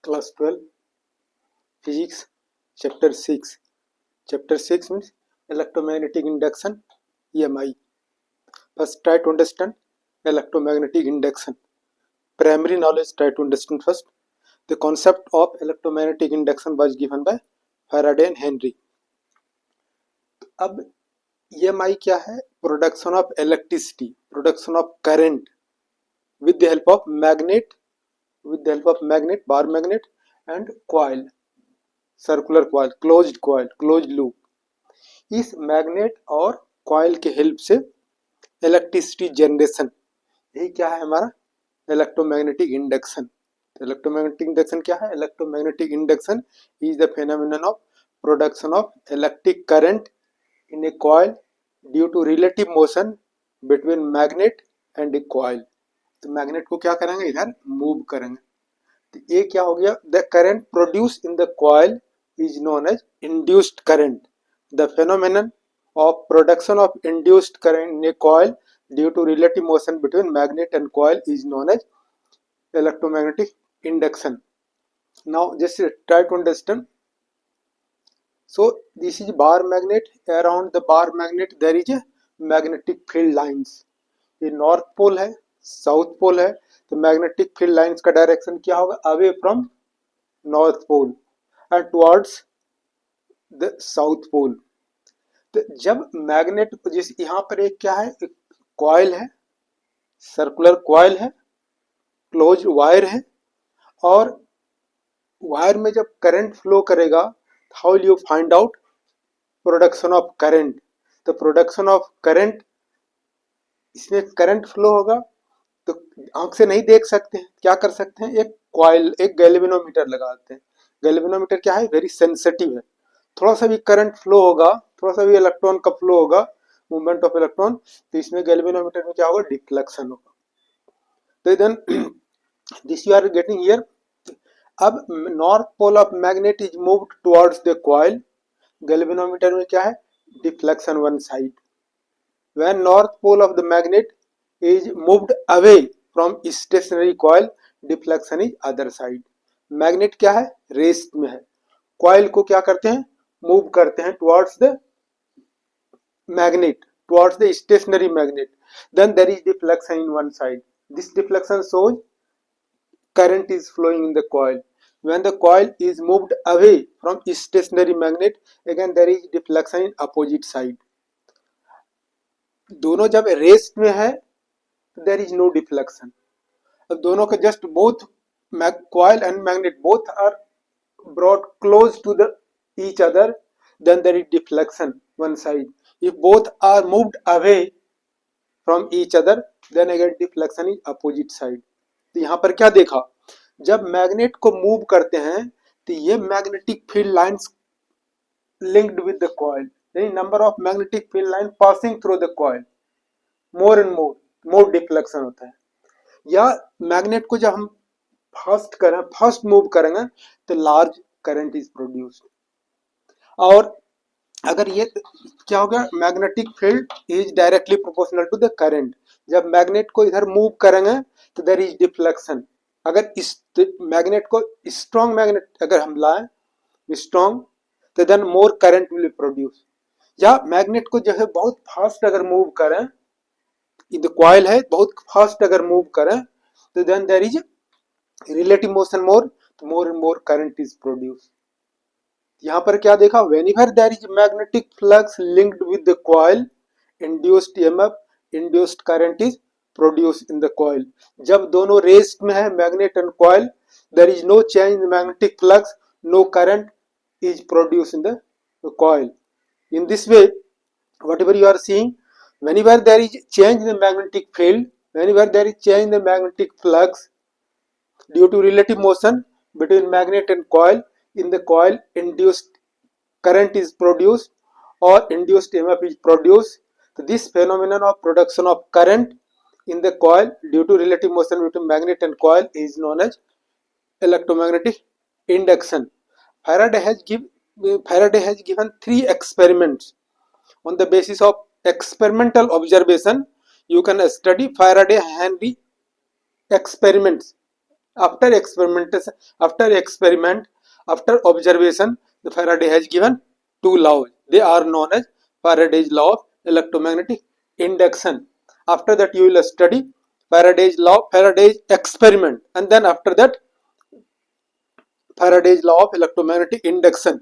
Class 12 Physics Chapter 6. Chapter 6 means electromagnetic induction, EMI. First try to understand electromagnetic induction. Primary knowledge try to understand first. The concept of electromagnetic induction was given by Faraday and Henry. अब EMI क्या है? Production of electricity, production of current with the help of magnet, bar magnet and coil, circular coil, closed loop. इस magnet और coil के help से electricity generation, यही क्या है हमारा इलेक्ट्रोमैग्नेटिक इंडक्शन. इलेक्ट्रोमैग्नेटिक इंडक्शन क्या है? Electromagnetic induction is the phenomenon of production of electric current in a coil due to relative motion between magnet and a coil. तो मैग्नेट को क्या करेंगे? इधर मूव करेंगे. तो ये क्या हो गया? The current produce in the coil is known as induced current. The phenomenon of production of induced current in a coil due to relative motion between magnet and coil is known as electromagnetic induction. Now just try to understand. So this is bar magnet. Around the bar magnet there is a magnetic field lines. ये north pole है, south pole है. तो magnetic field lines का direction क्या होगा? Away from north pole and towards the south pole. तो जब magnet, जिस यहाँ पर एक क्या है, एक कॉइल है, सर्कुलर कॉइल है, क्लोज वायर है, और वायर में जब करंट फ्लो करेगा, how will you find out production of current? तो प्रोडक्शन ऑफ करंट, इसमें करंट फ्लो होगा तो आंख से नहीं देख सकते हैं. क्या कर सकते हैं? एक कॉइल, एक गैल्वेनोमीटर लगाते हैं. गैल्वेनोमीटर क्या है? वेरी सेंसिटिव है. थोड़ा सा भी करंट फ्लो होगा, थोड़ा सा भी इलेक्ट्रॉन का फ्लो होगा, मूवमेंट ऑफ इलेक्ट्रॉन, तो इसमें गैल्वेनोमीटर में क्या होगा? डिफ्लेक्शन होगा. तो then this you are getting here. अब north pole of magnet is moved towards the coil. Galvanometer में क्या है? Deflection one side. When north pole of the magnet is moved away from stationary coil, deflection is other side. Magnet क्या है? Rest में है. Coil को क्या करते हैं? मूव करते हैं towards the magnet, towards the stationary magnet. Then there is deflection in one side. This deflection shows current is flowing in the coil. When the coil is moved away from stationary magnet, again there is deflection in opposite side. दोनों जब rest में है तो there is no deflection. अब दोनों का just both coil and magnet both are brought close to the each other, then there is deflection one side. If both are moved away from each other, then again deflection is opposite side. तो यहाँ पर क्या देखा? जब magnet को move करते हैं तो ये magnetic field lines linked with the coil, यानी number of magnetic field line passing through the coil, more and more deflection होता है. या मैग्नेट को जब हम फर्स्ट मूव करेंगे तो लार्ज करंट इज प्रोड्यूस्ड. और अगर ये क्या होगा? Magnetic field is directly proportional to the current. जब मैग्नेट को इधर मूव करेंगे तो देयर इज डिफ्लेक्शन. अगर इस मैग्नेट को, स्ट्रॉन्ग मैग्नेट अगर हम लाएं स्ट्रॉन्ग, तो then more current will produce. या मैग्नेट को जो है बहुत फास्ट अगर मूव करें, द कॉइल है बहुत फास्ट अगर मूव करें, तो then there is relative motion more and more current is produce. यहाँ पर क्या देखा? Whenever there is magnetic flux linked with the coil, induced EMF, induced current is produced in the coil. जब दोनों rest में है magnet and coil, there is no change in magnetic flux, no current is produced in the coil. In this way, whatever you are seeing, whenever there is change in the magnetic field, whenever there is change in the magnetic flux due to relative motion between magnet and coil, in the coil induced current is produced or induced EMF is produced. So this phenomenon of production of current in the coil due to relative motion between magnet and coil is known as electromagnetic induction. Faraday has given 3 experiments. On the basis of experimental observation, you can study Faraday-Henry experiments After experimentation, after observation, the Faraday has given two laws. They are known as Faraday's law of electromagnetic induction. After that, you will study Faraday's law, Faraday's experiment, and then after that, Faraday's law of electromagnetic induction.